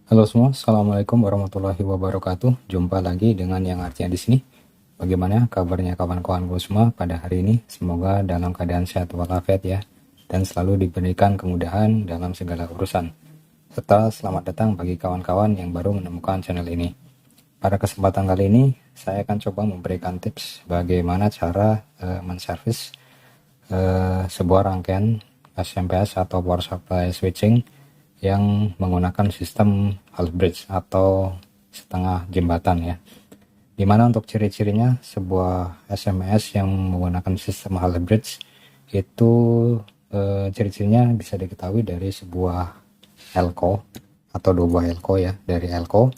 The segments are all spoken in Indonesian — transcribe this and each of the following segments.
Halo semua, assalamualaikum warahmatullahi wabarakatuh. Jumpa lagi dengan yang artinya di sini. Bagaimana kabarnya kawan-kawanku semua pada hari ini? Semoga dalam keadaan sehat walafiat ya, dan selalu diberikan kemudahan dalam segala urusan. Serta selamat datang bagi kawan-kawan yang baru menemukan channel ini. Pada kesempatan kali ini, saya akan coba memberikan tips bagaimana cara menservis sebuah rangkaian SMPS atau power supply switching yang menggunakan sistem half bridge atau setengah jembatan ya. Dimana untuk ciri-cirinya sebuah SMS yang menggunakan sistem half bridge itu ciri-cirinya bisa diketahui dari sebuah elko atau dua buah elko ya, dari elko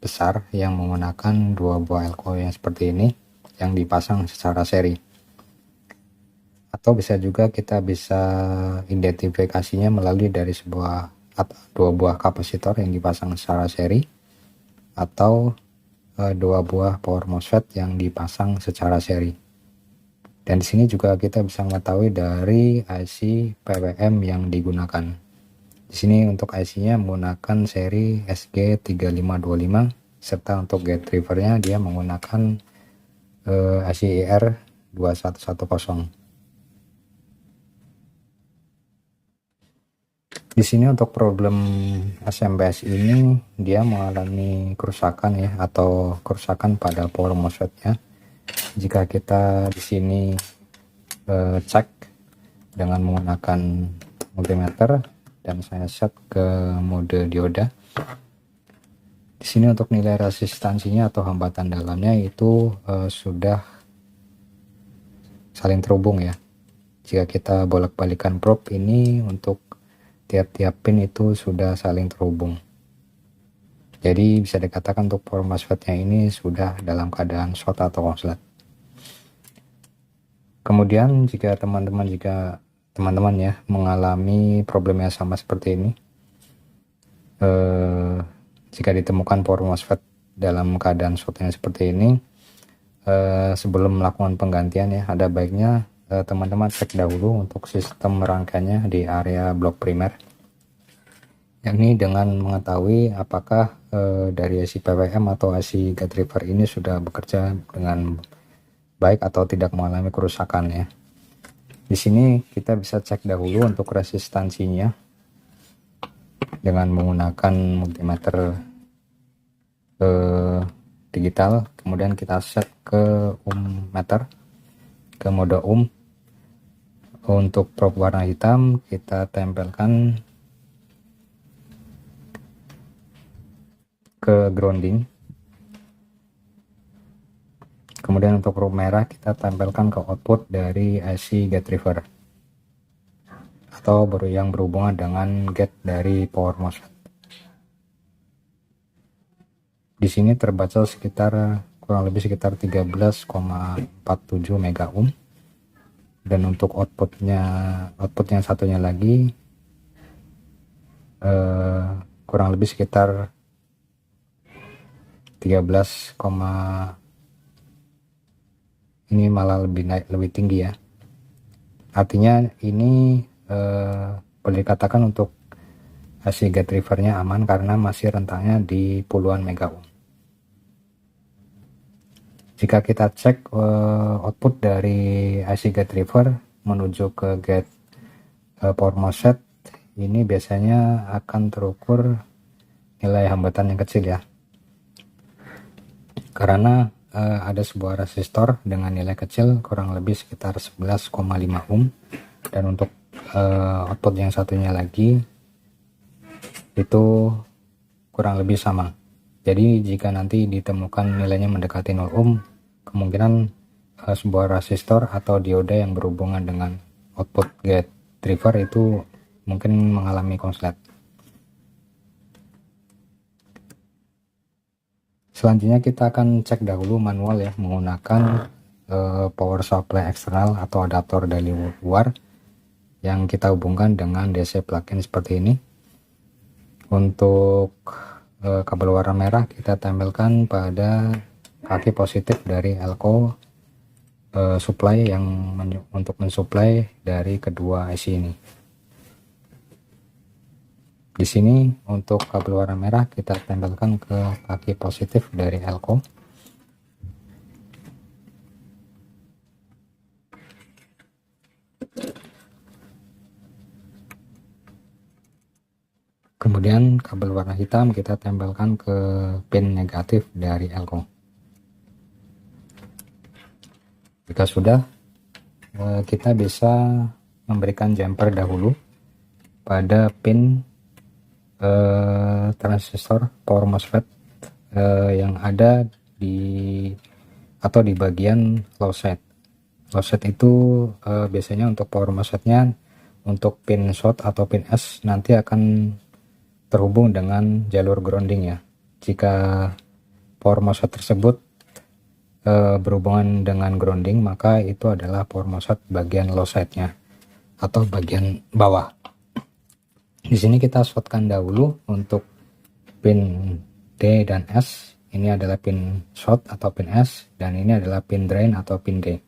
besar yang menggunakan dua buah elko yang seperti ini yang dipasang secara seri. Atau bisa juga kita bisa identifikasinya melalui dari dua buah kapasitor yang dipasang secara seri atau dua buah power MOSFET yang dipasang secara seri. Dan di sini juga kita bisa mengetahui dari IC PWM yang digunakan. Di sini untuk IC-nya menggunakan seri SG3525 serta untuk gate drivernya dia menggunakan IC ER2110. Di sini untuk problem SMPS ini dia mengalami kerusakan ya, atau kerusakan pada power MOSFET-nya. Jika kita di sini cek dengan menggunakan multimeter dan saya set ke mode dioda. Di sini untuk nilai resistansinya atau hambatan dalamnya itu sudah saling terhubung ya. Jika kita bolak-balikan probe ini untuk tiap-tiap pin itu sudah saling terhubung. Jadi bisa dikatakan untuk power MOSFET-nya ini sudah dalam keadaan short atau konslet. Kemudian jika teman-teman ya mengalami problem yang sama seperti ini, jika ditemukan power MOSFET dalam keadaan short yang seperti ini, sebelum melakukan penggantian ya ada baiknya teman-teman cek dahulu untuk sistem rangkaiannya di area blok primer, yakni dengan mengetahui apakah dari IC PWM atau IC gate driver ini sudah bekerja dengan baik atau tidak mengalami kerusakan ya. Di sini kita bisa cek dahulu untuk resistansinya dengan menggunakan multimeter digital, kemudian kita set ke ohm meter, ke mode ohm. Untuk probe warna hitam kita tempelkan ke grounding, kemudian untuk probe merah kita tempelkan ke output dari IC gate driver atau yang berhubungan dengan gate dari power MOSFET. Di sini terbaca kurang lebih sekitar 13,47 mega ohm. Dan untuk output yang satunya lagi kurang lebih sekitar 13, ini malah lebih tinggi ya. Artinya ini boleh dikatakan untuk IC gate drivernya aman karena masih rentangnya di puluhan mega ohm. Jika kita cek output dari IC gate driver menuju ke gate power MOSFET, ini biasanya akan terukur nilai hambatan yang kecil ya, karena ada sebuah resistor dengan nilai kecil kurang lebih sekitar 11,5 ohm, dan untuk output yang satunya lagi itu kurang lebih sama. Jadi jika nanti ditemukan nilainya mendekati 0 ohm, kemungkinan sebuah resistor atau dioda yang berhubungan dengan output gate driver itu mungkin mengalami konslet. Selanjutnya kita akan cek dahulu manual ya menggunakan power supply eksternal atau adaptor dari luar yang kita hubungkan dengan DC plug-in seperti ini. Untuk kabel warna merah kita tempelkan pada kaki positif dari elko supply yang untuk mensuplai dari kedua IC ini. Di sini untuk kabel warna merah kita tempelkan ke kaki positif dari elko. Kemudian kabel warna hitam kita tempelkan ke pin negatif dari elko. Jika sudah, kita bisa memberikan jumper dahulu pada pin transistor power MOSFET yang ada di atau di bagian low side. Low side itu biasanya untuk power MOSFET-nya untuk pin short atau pin S nanti akan terhubung dengan jalur grounding ya. Jika power MOSFET tersebut berhubungan dengan grounding, maka itu adalah power MOSFET bagian low side-nya atau bagian bawah. Di sini kita shortkan dahulu untuk pin D dan S. Ini adalah pin short atau pin S, dan ini adalah pin drain atau pin D.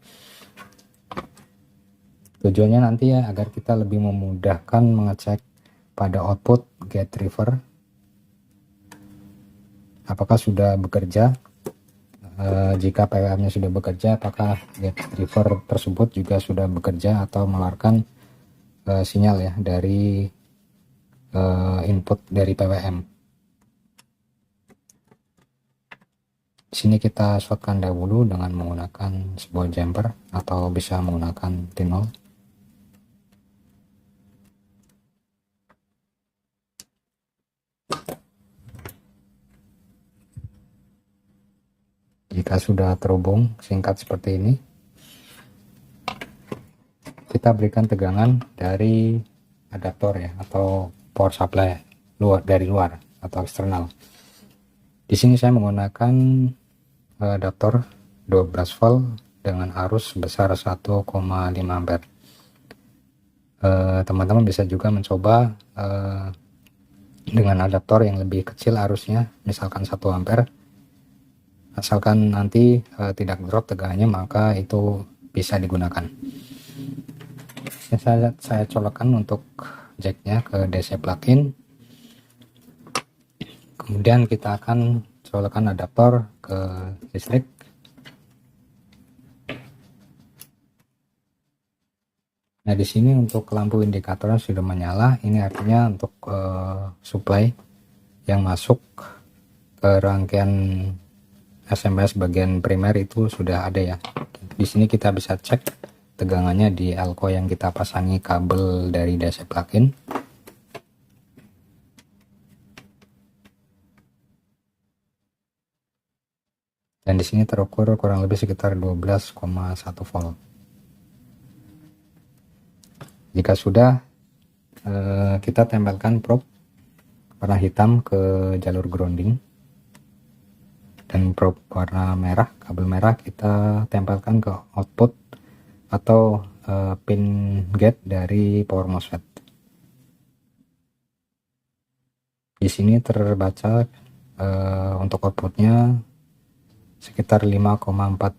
Tujuannya nanti ya agar kita lebih memudahkan mengecek pada output gate driver apakah sudah bekerja. Jika PWM-nya sudah bekerja, apakah gate driver tersebut juga sudah bekerja atau mengeluarkan sinyal ya dari input dari PWM. Di sini kita shortkan dahulu dengan menggunakan sebuah jumper atau bisa menggunakan T0. Jika sudah terhubung singkat seperti ini, kita berikan tegangan dari adaptor ya atau power supply dari luar atau eksternal. Di sini saya menggunakan adaptor 12 volt dengan arus sebesar 1,5 ampere. Teman-teman bisa juga mencoba dengan adaptor yang lebih kecil arusnya, misalkan 1 ampere. Asalkan nanti tidak drop tegangannya, maka itu bisa digunakan. Saya colokkan untuk jacknya ke DC plug-in. Kemudian kita akan colokkan adaptor ke listrik. Nah, di sini untuk lampu indikatornya sudah menyala. Ini artinya untuk supply yang masuk ke rangkaian SMS bagian primer itu sudah ada ya. Di sini kita bisa cek tegangannya di elko yang kita pasangi kabel dari DC plug-in. Dan di sini terukur kurang lebih sekitar 12,1 volt. Jika sudah, kita tempelkan probe warna hitam ke jalur grounding, dan probe warna merah, kabel merah kita tempelkan ke output atau pin gate dari power MOSFET. Di sini terbaca untuk outputnya sekitar 5,43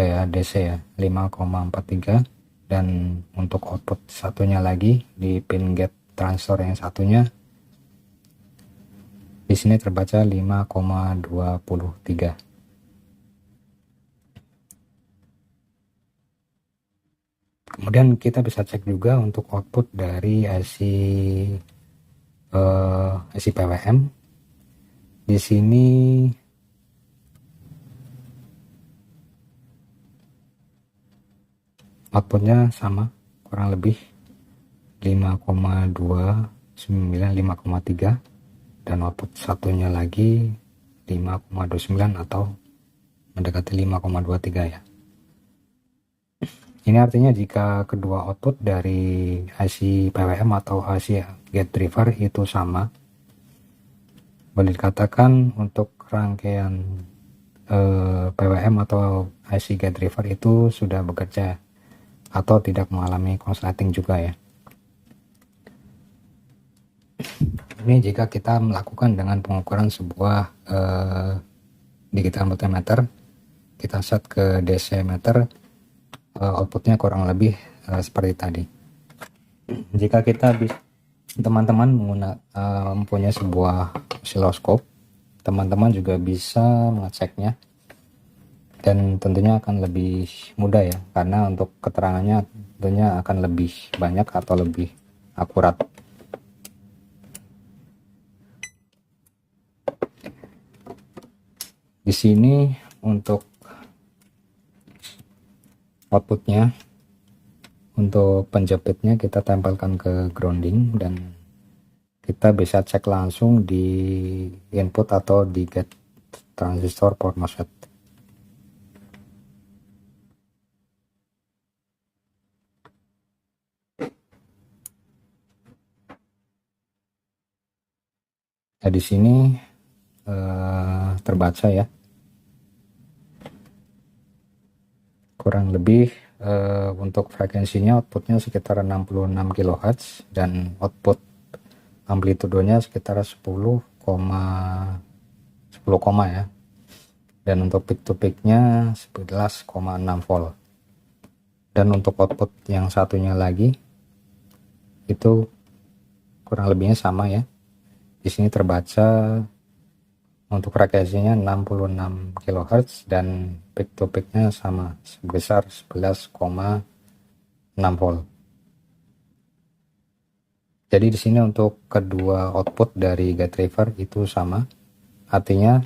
ya DC ya, 5,43, dan untuk output satunya lagi di pin gate transistor yang satunya di sini terbaca 5,23. Kemudian kita bisa cek juga untuk output dari IC PWM. Di sini outputnya sama, kurang lebih 5,29, 5,3, dan output satunya lagi 5,29 atau mendekati 5,23 ya. Ini artinya jika kedua output dari IC PWM atau IC gate driver itu sama, boleh dikatakan untuk rangkaian PWM atau IC gate driver itu sudah bekerja atau tidak mengalami konsleting juga ya. Ini jika kita melakukan dengan pengukuran sebuah digital multimeter, kita set ke DC meter, outputnya kurang lebih seperti tadi. Jika kita teman-teman mempunyai sebuah osiloskop, teman-teman juga bisa mengeceknya, dan tentunya akan lebih mudah ya, karena untuk keterangannya tentunya akan lebih banyak atau lebih akurat. Di sini untuk outputnya, untuk penjepitnya kita tempelkan ke grounding, dan kita bisa cek langsung di input atau di gate transistor power MOSFET. Nah, di sini terbaca ya, kurang lebih untuk frekuensinya outputnya sekitar 66 kHz dan output amplitudonya sekitar 10, 10, ya, dan untuk peak to peaknya 11,6 volt. Dan untuk output yang satunya lagi itu kurang lebihnya sama ya, di sini terbaca untuk frekuensinya 66 kHz dan peak to peaknya sama sebesar 11,6 volt. Jadi di sini untuk kedua output dari gate driver itu sama, artinya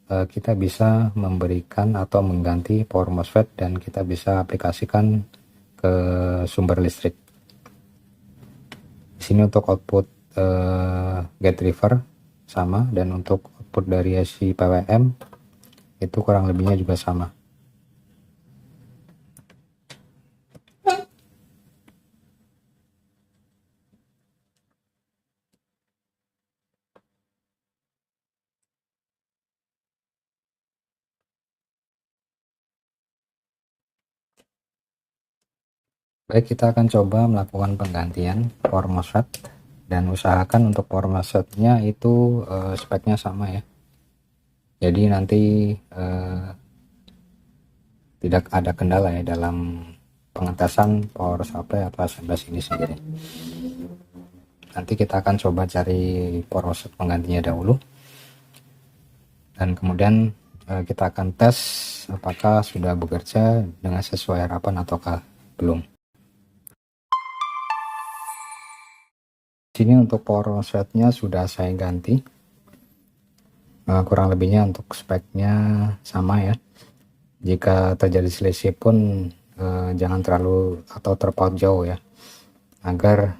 kita bisa memberikan atau mengganti power MOSFET dan kita bisa aplikasikan ke sumber listrik. Di sini untuk output gate driver sama, dan untuk output dari IC PWM itu kurang lebihnya juga sama. Baik, kita akan coba melakukan penggantian power MOSFET, dan usahakan untuk power MOSFET-nya itu speknya sama ya. Jadi nanti tidak ada kendala ya dalam pengetesan power supply atau assemblage ini sendiri. Nanti kita akan coba cari power MOSFET penggantinya dahulu, dan kemudian kita akan tes apakah sudah bekerja dengan sesuai harapan ataukah belum. Sini untuk power MOSFET-nya sudah saya ganti, kurang lebihnya untuk speknya sama ya. Jika terjadi selisih pun jangan terlalu atau terpaut jauh ya, agar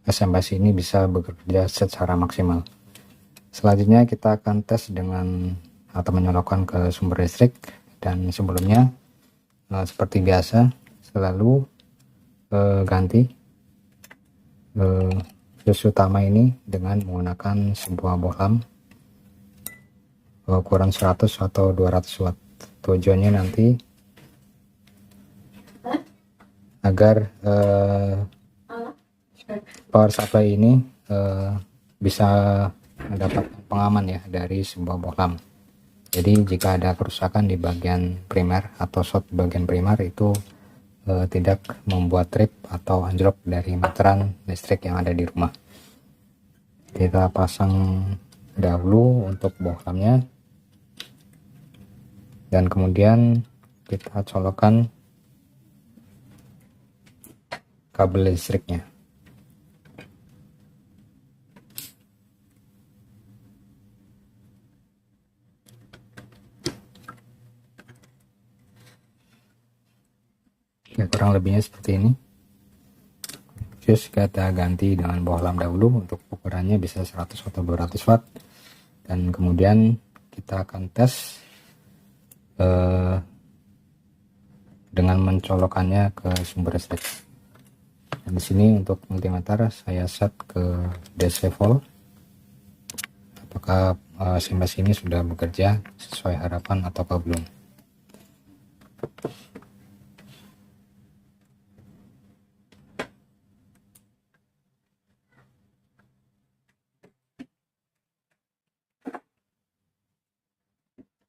SMPS ini bisa bekerja secara maksimal. Selanjutnya kita akan tes dengan atau menyolokkan ke sumber listrik, dan sebelumnya seperti biasa selalu ganti fuse utama ini dengan menggunakan sebuah bohlam ukuran 100 atau 200 watt. Tujuannya nanti agar power supply ini bisa mendapatkan pengaman ya dari sebuah bohlam. Jadi jika ada kerusakan di bagian primer atau short di bagian primer itu tidak membuat trip atau anjlok dari meteran listrik yang ada di rumah. Kita pasang dahulu untuk bohlamnya, dan kemudian kita colokkan kabel listriknya. Ya, kurang lebihnya seperti ini. Fuse kita ganti dengan bohlam dahulu, untuk ukurannya bisa 100 atau 200 watt, dan kemudian kita akan tes dengan mencolokkannya ke sumber listrik. Dan di sini untuk multimeter saya set ke DC volt, apakah SMPS ini sudah bekerja sesuai harapan ataukah belum.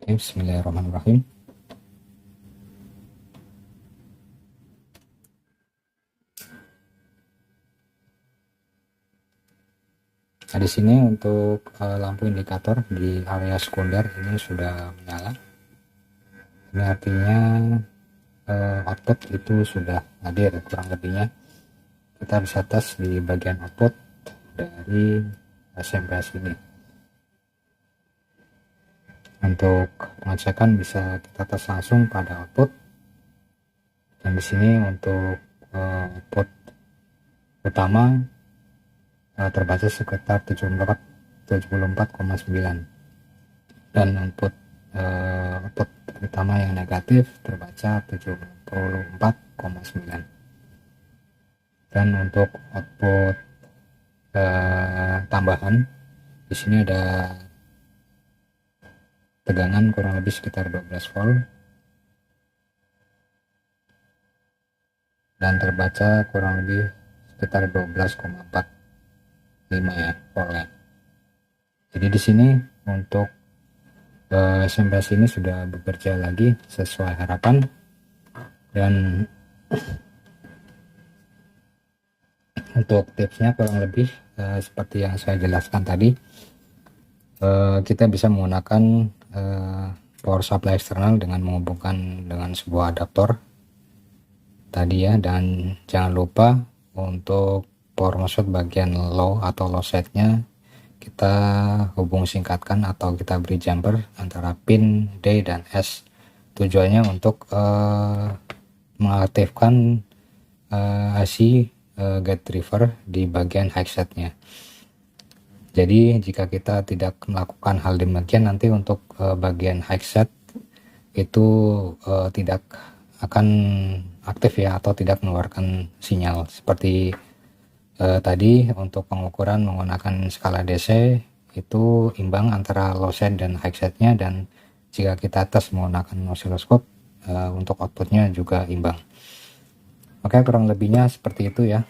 Bismillahirrahmanirrahim. Nah, di sini untuk lampu indikator di area sekunder ini sudah menyala. Ini artinya output itu sudah hadir, kurang lebihnya. Kita bisa tes di bagian output dari SMPS ini. Untuk pengecekan bisa kita tes langsung pada output. Dan di sini untuk output utama terbaca sekitar 74,9, dan output utama yang negatif terbaca 74,9. Dan untuk output tambahan di sini ada tegangan kurang lebih sekitar 12 volt dan terbaca kurang lebih sekitar 12,45 ya voltnya. Jadi di sini untuk SMPS ini sudah bekerja lagi sesuai harapan, dan untuk tipsnya kurang lebih seperti yang saya jelaskan tadi. Kita bisa menggunakan power supply eksternal dengan menghubungkan dengan sebuah adaptor tadi ya, dan jangan lupa untuk power MOSFET bagian low atau low setnya kita hubung singkatkan atau kita beri jumper antara pin D dan S, tujuannya untuk mengaktifkan IC gate driver di bagian headsetnya. Jadi jika kita tidak melakukan hal demikian, nanti untuk bagian headset itu tidak akan aktif ya, atau tidak mengeluarkan sinyal. Seperti tadi untuk pengukuran menggunakan skala DC itu imbang antara low set dan high setnya, dan jika kita tes menggunakan oscilloscope untuk outputnya juga imbang. Oke, kurang lebihnya seperti itu ya.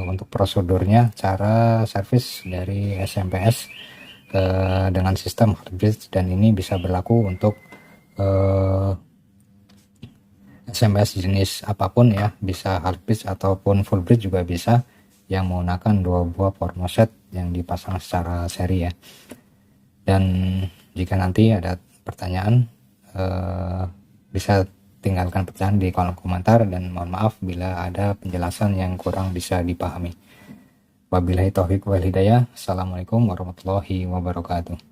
Untuk prosedurnya, cara servis dari SMPS dengan sistem hard bridge, dan ini bisa berlaku untuk SMPS jenis apapun ya, bisa hard bridge ataupun full bridge juga bisa, yang menggunakan dua buah power MOSFET yang dipasang secara seri ya. Dan jika nanti ada pertanyaan bisa tinggalkan pertanyaan di kolom komentar, dan mohon maaf bila ada penjelasan yang kurang bisa dipahami. Wabillahi taufiq wal hidayah. Assalamualaikum warahmatullahi wabarakatuh.